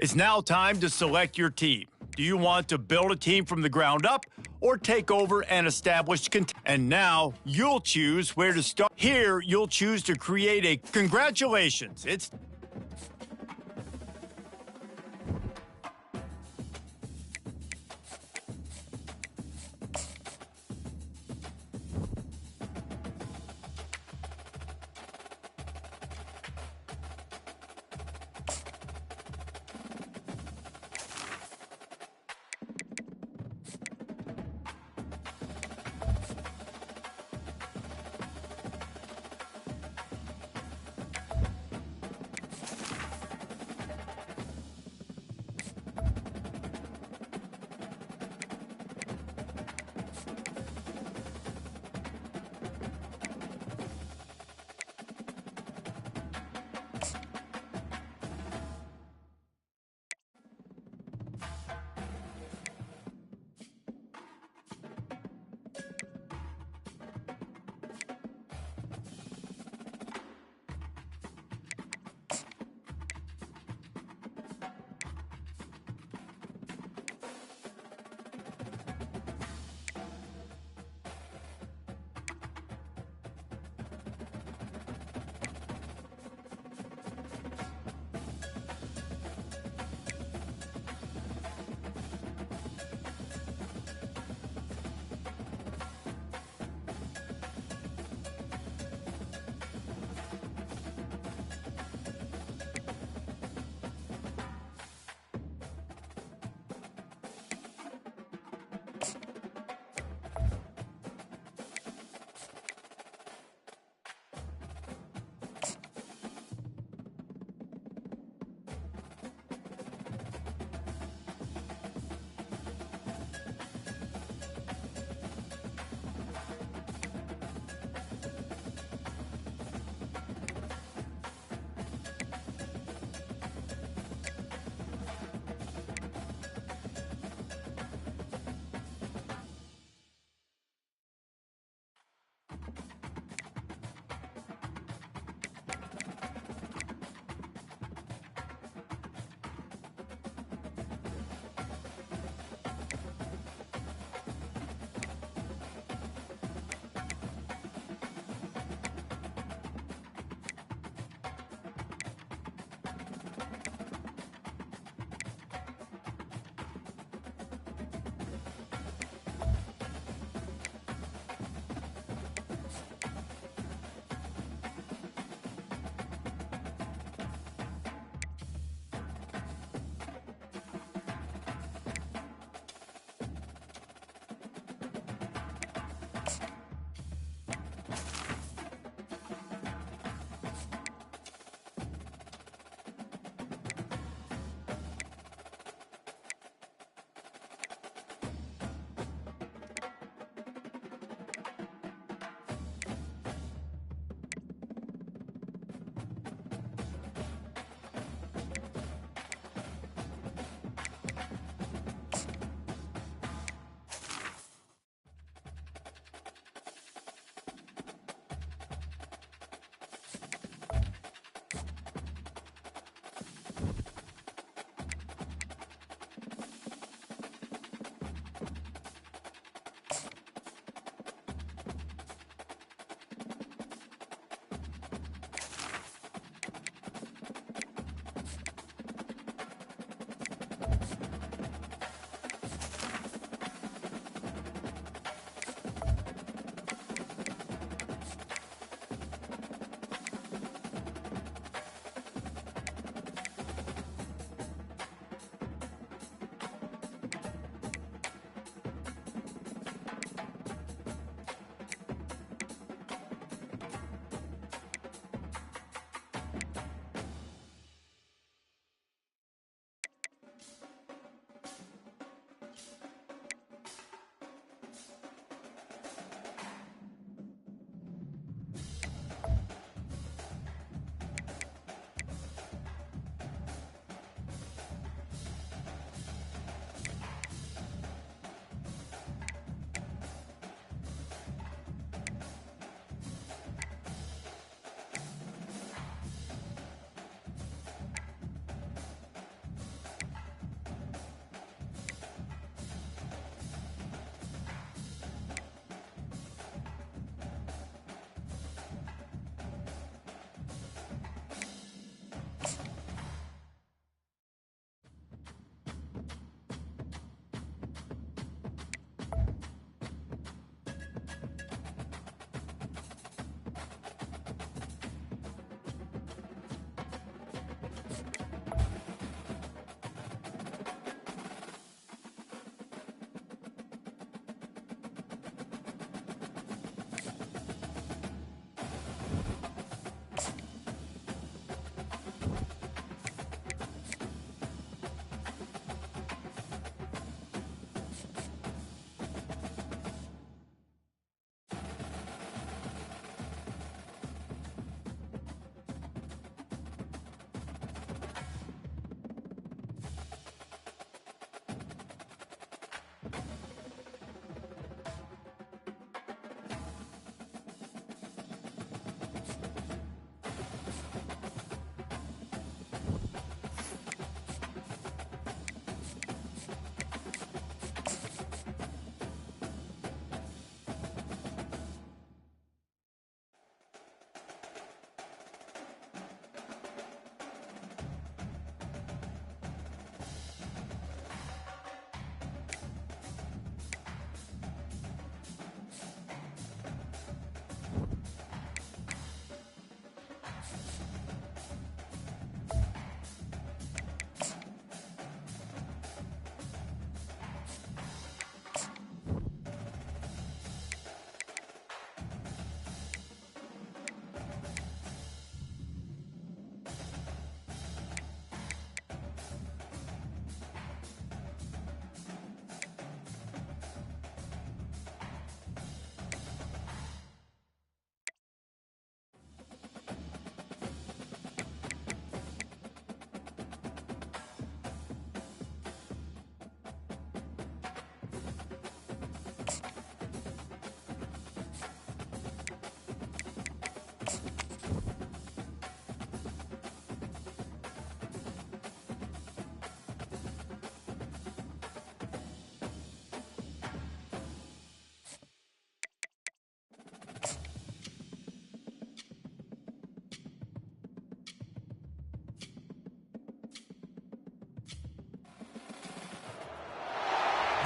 It's now time to select your team. Do you want to build a team from the ground up or take over an established And now you'll choose where to start. Here, you'll choose to create a congratulations. It's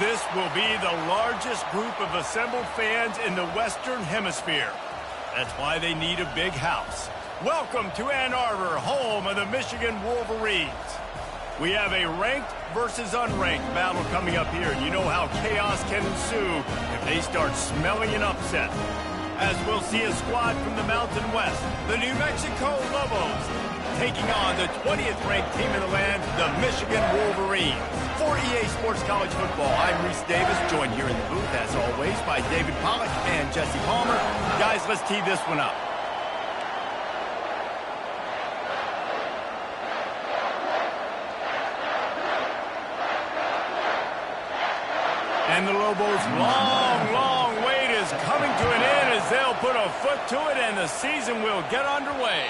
This will be the largest group of assembled fans in the Western Hemisphere. That's why they need a big house. Welcome to Ann Arbor, home of the Michigan Wolverines. We have a ranked versus unranked battle coming up here. You know how chaos can ensue if they start smelling an upset. As we'll see a squad from the Mountain West, the New Mexico Lobos, taking on the 20th ranked team in the land, the Michigan Wolverines. For EA Sports College Football, I'm Reese Davis, joined here in the booth, as always, by David Pollack and Jesse Palmer. Guys, let's tee this one up. And the Lobos' long wait is coming to an end as they'll put a foot to it and the season will get underway.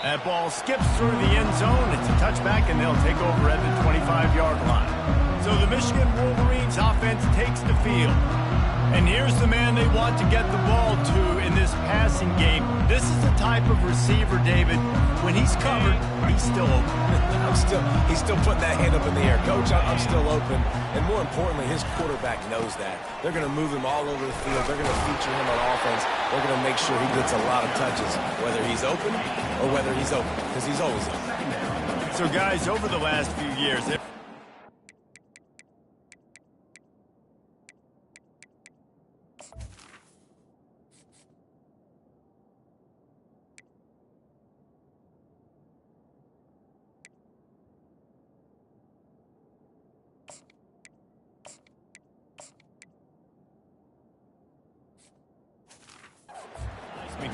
That ball skips through the end zone. It's a touchback, and they'll take over at the 25-yard line. So the Michigan Wolverines offense takes the field. And here's the man they want to get the ball to in this passing game. This is the type of receiver, David, when he's covered, he's still open. He's still putting that hand up in the air. Coach, I'm still open. And more importantly, his quarterback knows that. They're going to move him all over the field. They're going to feature him on offense. They're going to make sure he gets a lot of touches, whether he's open or whether he's open, because he's always open. So, guys, over the last few years,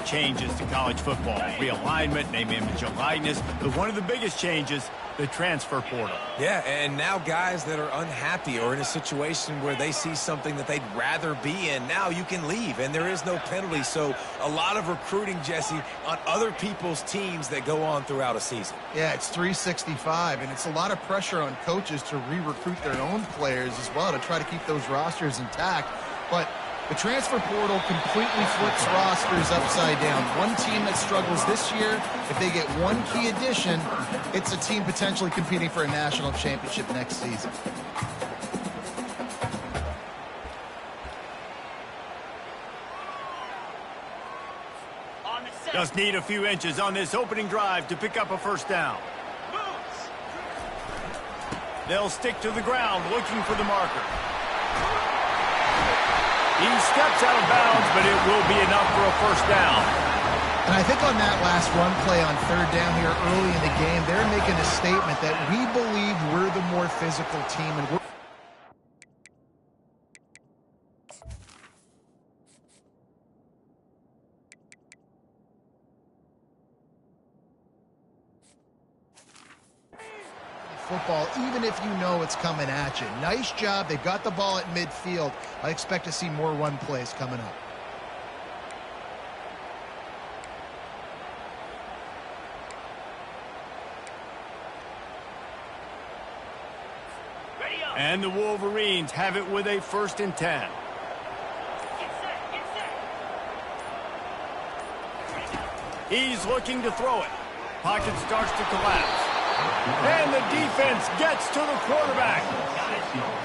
changes to college football. Realignment, name, image, and likeness. But one of the biggest changes, the transfer portal. Yeah, and now guys that are unhappy or in a situation where they see something that they'd rather be in, now you can leave, and there is no penalty. So a lot of recruiting, Jesse, on other people's teams that go on throughout a season. Yeah, it's 365, and it's a lot of pressure on coaches to re-recruit their own players as well to try to keep those rosters intact. But the transfer portal completely flips rosters upside down. One team that struggles this year, if they get one key addition, it's a team potentially competing for a national championship next season. Just need a few inches on this opening drive to pick up a first down. They'll stick to the ground looking for the marker. He steps out of bounds, but it will be enough for a first down. And I think on that last run play on third down here early in the game, they're making a statement that we believe we're the more physical team. And we're football, even if you know it's coming at you. Nice job. They've got the ball at midfield. I expect to see more run plays coming up. And the Wolverines have it with a 1st and 10. He's looking to throw it. Pocket starts to collapse. And the defense gets to the quarterback.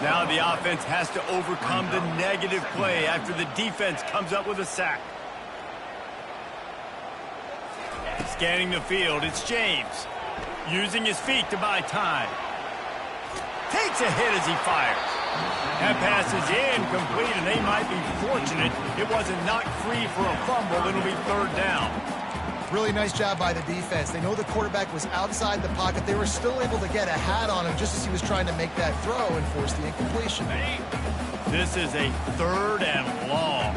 Now the offense has to overcome the negative play after the defense comes up with a sack. Scanning the field, it's James. Using his feet to buy time. Takes a hit as he fires. That pass is incomplete, and they might be fortunate it wasn't knocked free for a fumble. It'll be 3rd down. Really nice job by the defense. They know the quarterback was outside the pocket. They were still able to get a hat on him just as he was trying to make that throw and force the incompletion. This is a 3rd and long.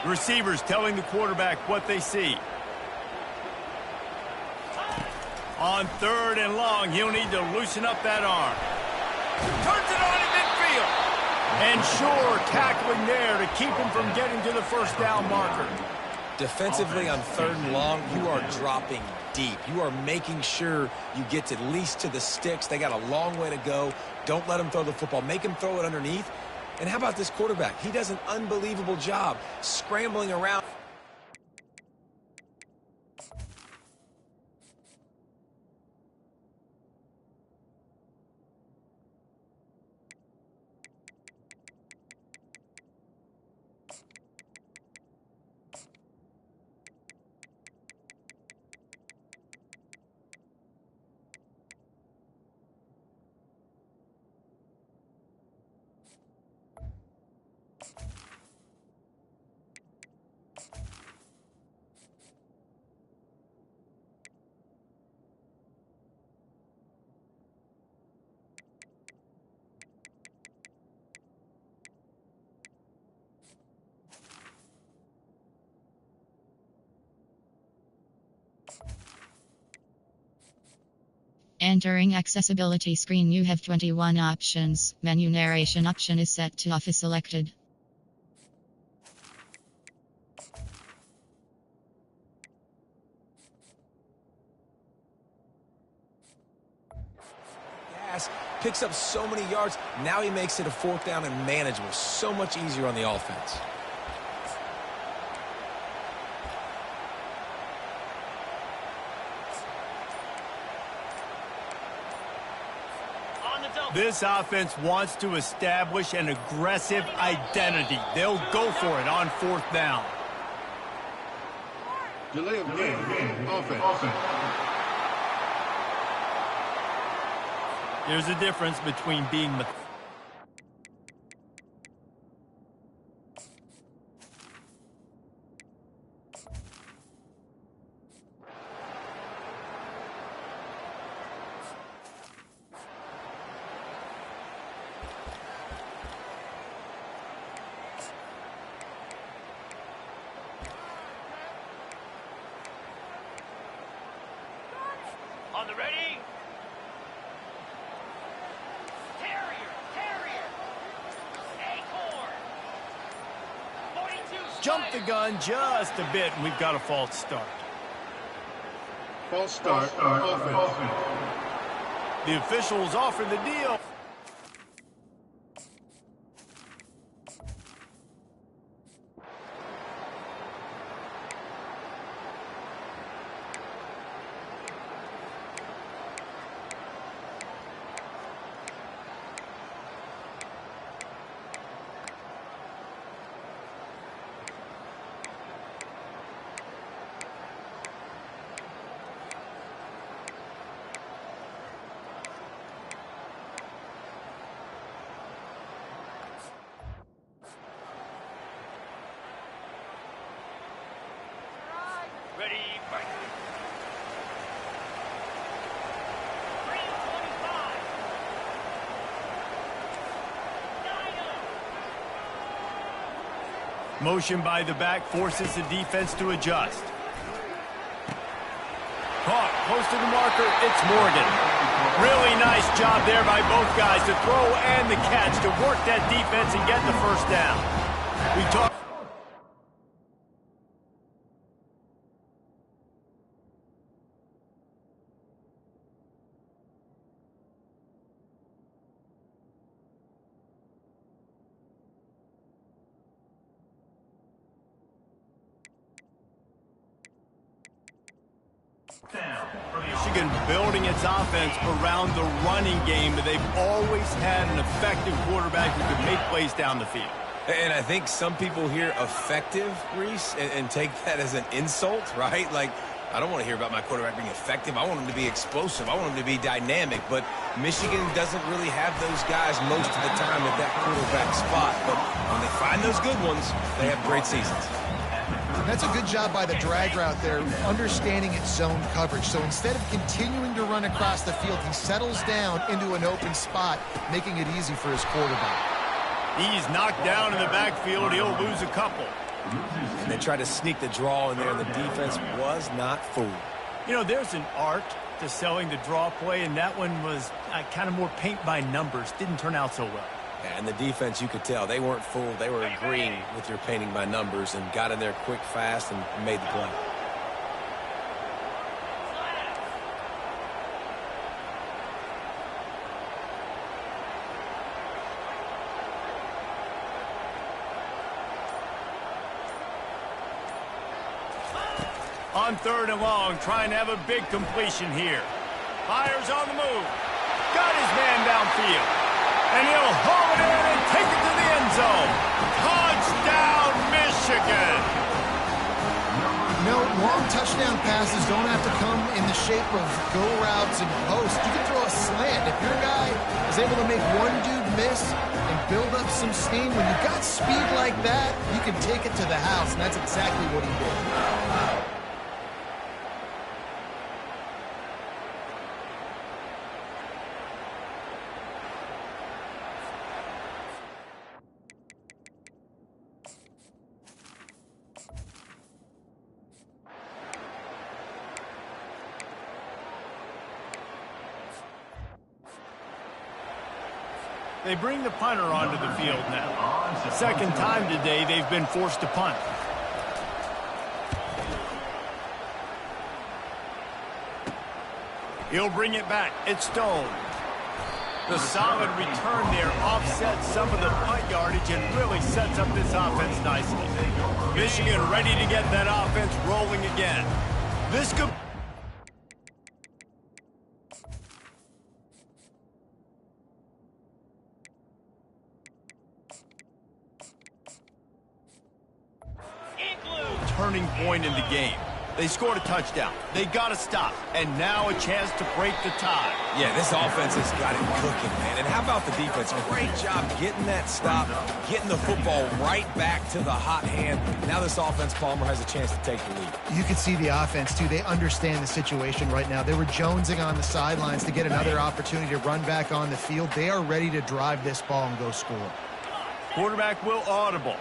Receivers telling the quarterback what they see. On 3rd and long, he'll need to loosen up that arm. Turns it on in midfield. And sure, tackling there to keep him from getting to the first down marker. Defensively on 3rd and long, you are dropping deep. You are making sure you get at least to the sticks. They got a long way to go. Don't let them throw the football. Make them throw it underneath. And how about this quarterback? He does an unbelievable job scrambling around. Entering accessibility screen, you have 21 options. Menu narration option is set to off is selected. Picks up so many yards. Now he makes it a 4th down and manageable. So much easier on the offense. This offense wants to establish an aggressive identity. They'll go for it on 4th down. Delay of game. Offense. There's a difference between being on the ready. Jump the gun just a bit, and we've got a false start. False start. Offense. The officials offer the deal. Ready, fight. 3:25. Motion by the back forces the defense to adjust. Caught, close to the marker, it's Morgan. Really nice job there by both guys to throw and the catch to work that defense and get the 1st down. We talked. Michigan building its offense around the running game, but they've always had an effective quarterback who can make plays down the field. And I think some people hear effective, Reese, and take that as an insult, right? Like, I don't want to hear about my quarterback being effective. I want him to be explosive. I want him to be dynamic. But Michigan doesn't really have those guys most of the time at that quarterback spot. But when they find those good ones, they have great seasons. That's a good job by the drag route there, understanding its zone coverage. So instead of continuing to run across the field, he settles down into an open spot, making it easy for his quarterback. He's knocked down in the backfield. He'll lose a couple. And they tried to sneak the draw in there, and the defense was not fooled. You know, there's an art to selling the draw play, and that one was kind of more paint by numbers. Didn't turn out so well. Yeah, and the defense, you could tell, they weren't fooled. They were agreeing with your painting by numbers and got in there quick, fast, and made the play. On 3rd and long, trying to have a big completion here. Fires on the move. Got his man downfield. And he'll haul it in and take it to the end zone. Touchdown, Michigan! No, long touchdown passes don't have to come in the shape of go routes and posts. You can throw a slant. If your guy is able to make one dude miss and build up some steam, when you've got speed like that, you can take it to the house, and that's exactly what he did. They bring the punter onto the field now. Second time today they've been forced to punt. He'll bring it back. It's Stone. The solid return there offsets some of the punt yardage and really sets up this offense nicely. Michigan ready to get that offense rolling again. This could... turning point in the game. They scored a touchdown. They got to stop. And now a chance to break the tie. Yeah, this offense has got it cooking, man. And how about the defense? Great job getting that stop, getting the football right back to the hot hand. Now this offense, Palmer, has a chance to take the lead. You can see the offense, too. They understand the situation right now. They were jonesing on the sidelines to get another opportunity to run back on the field. They are ready to drive this ball and go score. Quarterback will audible.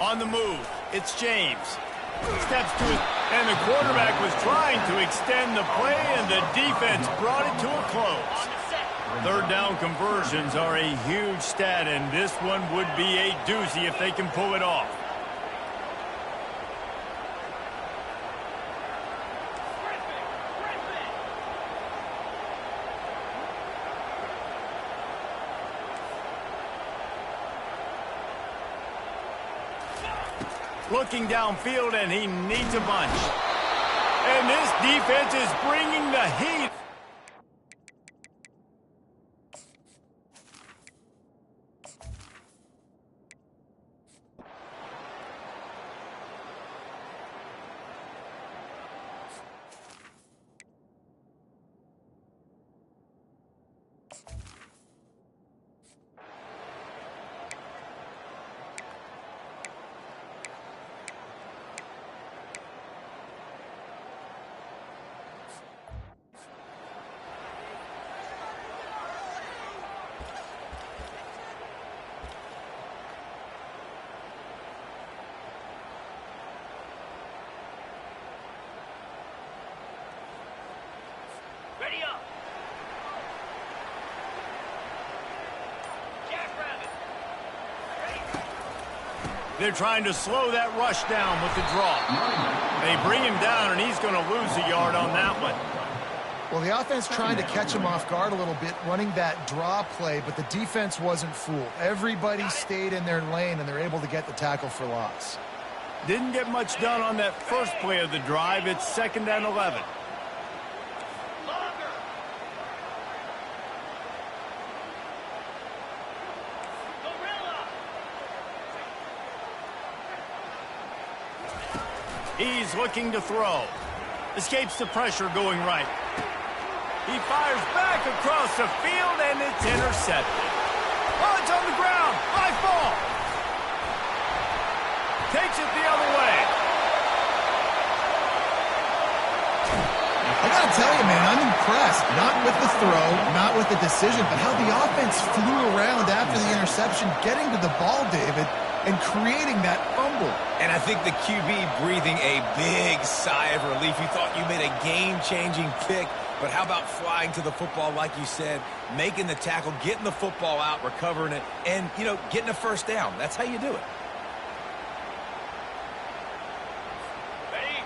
On the move, it's James. Steps to it, and the quarterback was trying to extend the play, and the defense brought it to a close. Third down conversions are a huge stat, and this one would be a doozy if they can pull it off. Looking downfield, and he needs a bunch. And this defense is bringing the heat. Ready up. Jackrabbit. Ready. They're trying to slow that rush down with the draw. They bring him down, and he's going to lose a yard on that one. Well, the offense trying to catch him off guard a little bit, running that draw play, but the defense wasn't fooled. Everybody stayed in their lane, and they're able to get the tackle for loss. Didn't get much done on that first play of the drive. It's 2nd and 11. He's looking to throw. Escapes the pressure going right. He fires back across the field, and it's intercepted. Oh, it's on the ground. High ball. Takes it the other way. I gotta tell you, man, I'm impressed. Not with the throw, not with the decision, but how the offense flew around after the interception, getting to the ball, David, and creating that fumble. And I think the QB breathing a big sigh of relief. He thought you made a game-changing pick, but how about flying to the football, like you said, making the tackle, getting the football out, recovering it, and, you know, getting a first down. That's how you do it.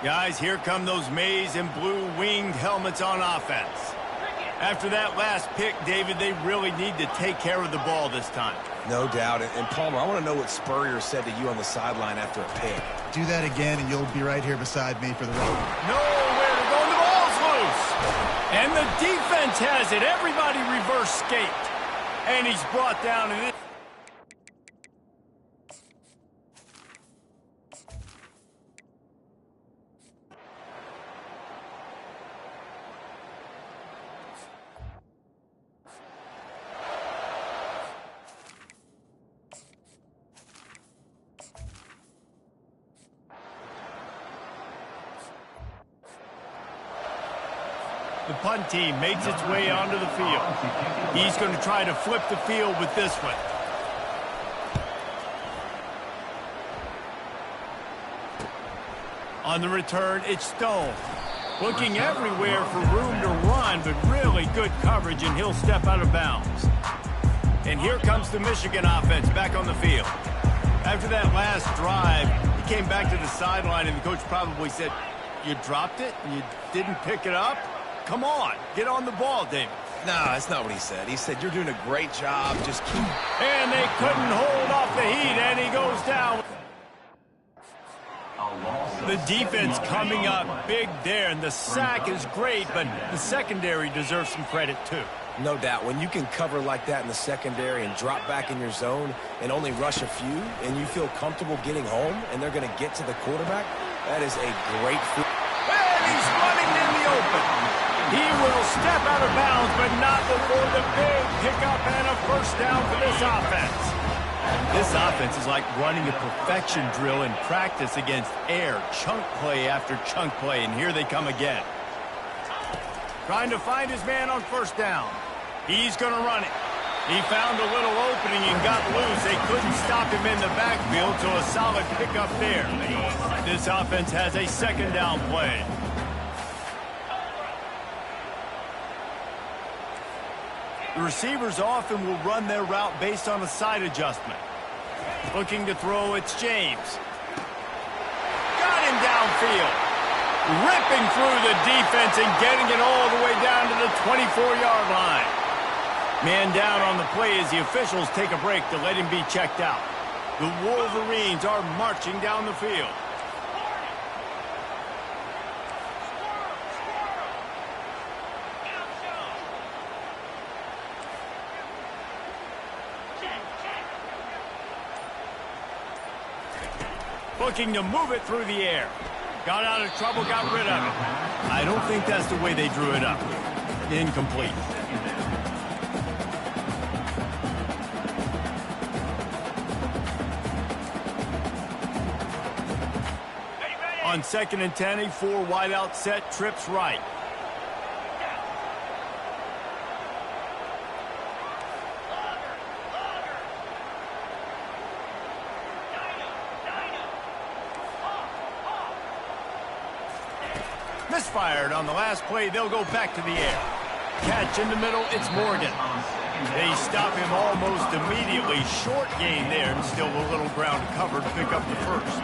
Guys, here come those maize and blue winged helmets on offense. After that last pick, David, they really need to take care of the ball this time. No doubt. And Palmer, I want to know what Spurrier said to you on the sideline after a pick. Do that again, and you'll be right here beside me for the run. Nowhere to go. The ball's loose. And the defense has it. Everybody reverse skate. And he's brought down. The punt team makes its way onto the field. He's going to try to flip the field with this one. On the return, it's Stone. Looking everywhere for room to run, but really good coverage, and he'll step out of bounds. And here comes the Michigan offense back on the field. After that last drive, he came back to the sideline, and the coach probably said, "You dropped it? You didn't pick it up? Come on, get on the ball, David." No, that's not what he said. He said, "You're doing a great job. Just keep..." And they couldn't hold off the heat, and he goes down. The defense coming up big there, and the sack is great, but the secondary deserves some credit too. No doubt. When you can cover like that in the secondary and drop back in your zone and only rush a few, and you feel comfortable getting home, and they're going to get to the quarterback, that is a great feat. And he's running in the open. He will step out of bounds, but not before the big pickup and a first down for this offense. This offense is like running a perfection drill in practice against air, chunk play after chunk play, and here they come again. Trying to find his man on first down. He's going to run it. He found a little opening and got loose. They couldn't stop him in the backfield, so a solid pickup there. This offense has a second down play. The receivers often will run their route based on a side adjustment. Looking to throw, it's James. Got him downfield. Ripping through the defense and getting it all the way down to the 24-yard line. Man down on the play as the officials take a break to let him be checked out. The Wolverines are marching down the field. Looking to move it through the air. Got out of trouble, got rid of it. I don't think that's the way they drew it up. Incomplete. On 2nd and 10, a 4 wide out set, trips right. Misfired on the last play. They'll go back to the air. Catch in the middle. It's Morgan. They stop him almost immediately. Short gain there, and still a little ground covered to pick up the first.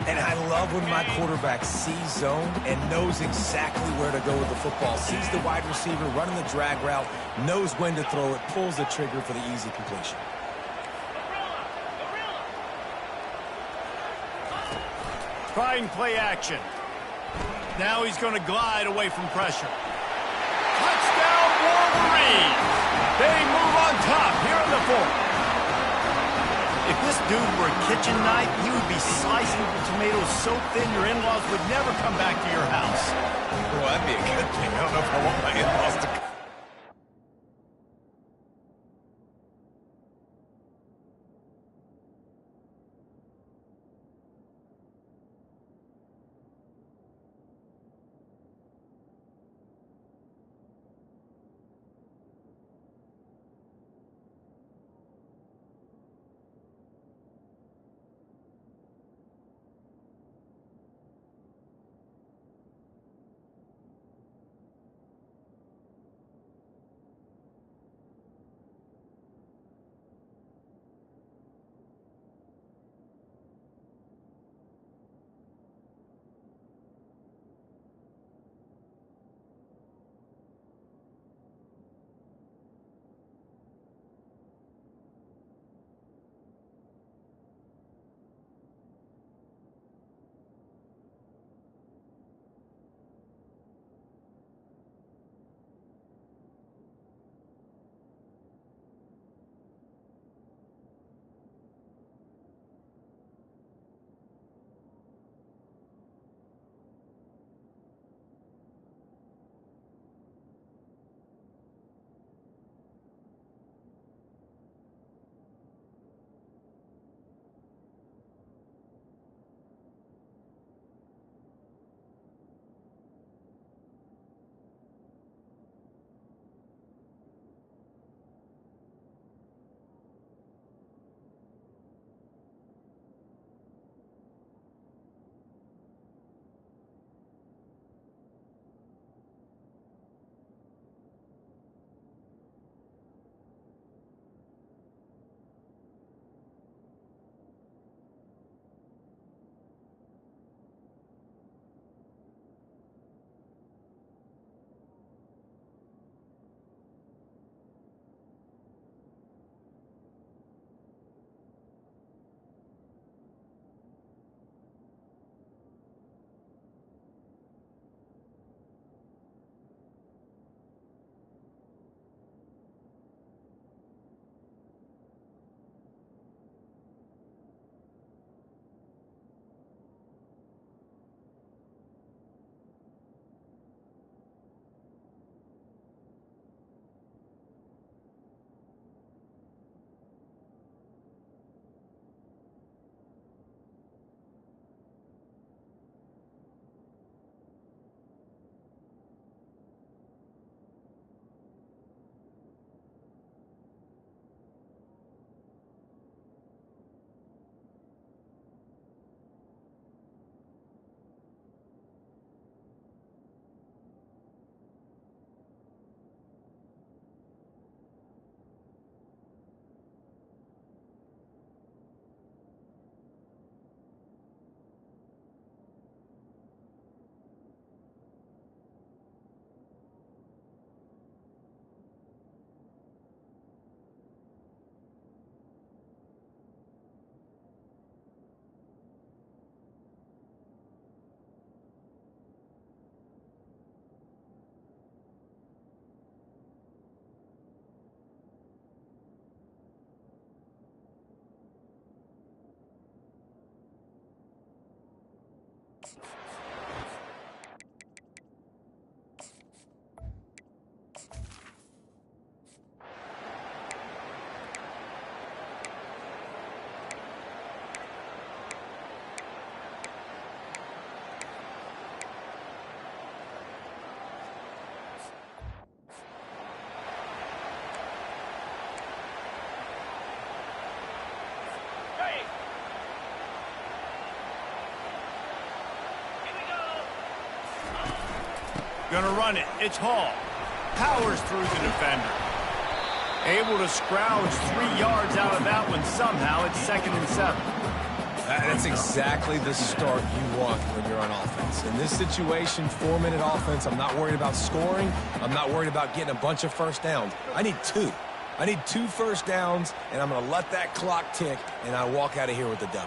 And I love when my quarterback sees zone and knows exactly where to go with the football. Sees the wide receiver running the drag route, knows when to throw it, pulls the trigger for the easy completion. Trying play action. Now he's going to glide away from pressure. Touchdown, Wolverines! They move on top here in the 4th. If this dude were a kitchen knife, he would be slicing the tomatoes so thin your in-laws would never come back to your house. Well, that'd be a good thing. I don't know if I want my in-laws to come. Gonna run it. It's Hall. Powers through the defender. Able to scrounge 3 yards out of that one somehow. It's 2nd and 7. That's exactly the start you want when you're on offense. In this situation, 4-minute offense, I'm not worried about scoring. I'm not worried about getting a bunch of first downs. I need 2. I need 2 first downs, and I'm going to let that clock tick, and I walk out of here with a W.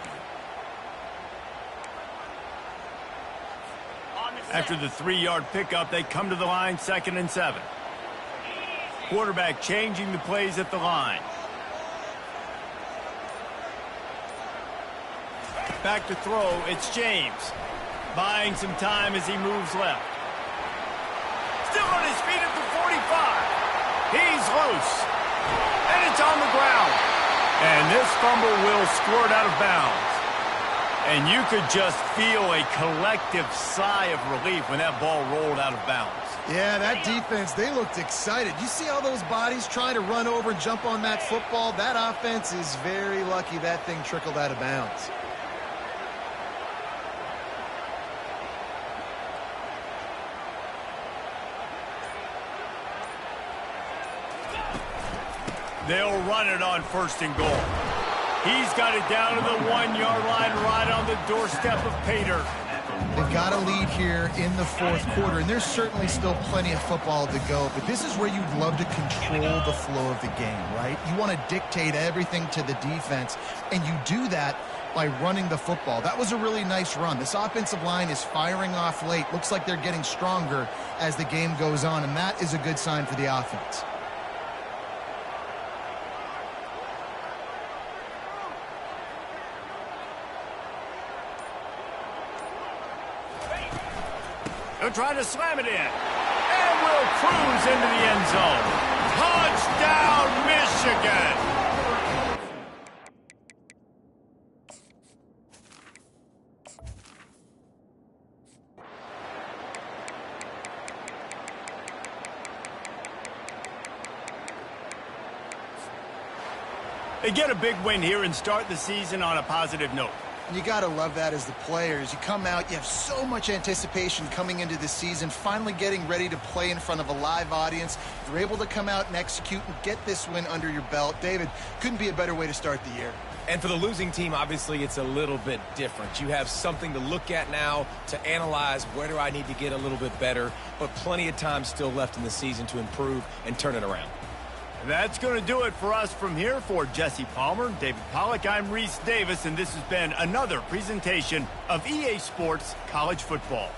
After the 3-yard pickup, they come to the line, 2nd and 7. Quarterback changing the plays at the line. Back to throw, it's James. Buying some time as he moves left. Still on his feet at the 45. He's loose. And it's on the ground. And this fumble will squirt out of bounds. And you could just feel a collective sigh of relief when that ball rolled out of bounds. Yeah, that defense, they looked excited. You see all those bodies trying to run over and jump on that football? That offense is very lucky that thing trickled out of bounds. They'll run it on 1st and goal. He's got it down to the 1-yard line right on the doorstep of Pater. They've got a lead here in the 4th quarter, and there's certainly still plenty of football to go, but this is where you'd love to control the flow of the game, right? You want to dictate everything to the defense, and you do that by running the football. That was a really nice run. This offensive line is firing off late. Looks like they're getting stronger as the game goes on, and that is a good sign for the offense. They're trying to slam it in. And will cruise into the end zone. Touchdown, Michigan! They get a big win here and start the season on a positive note. You got to love that as the players. You come out, you have so much anticipation coming into the season, finally getting ready to play in front of a live audience. You're able to come out and execute and get this win under your belt. David, couldn't be a better way to start the year. And for the losing team, obviously, it's a little bit different. You have something to look at now to analyze where do I need to get a little bit better, but plenty of time still left in the season to improve and turn it around. That's going to do it for us from here. For Jesse Palmer, David Pollack, I'm Reese Davis, and this has been another presentation of EA Sports College Football.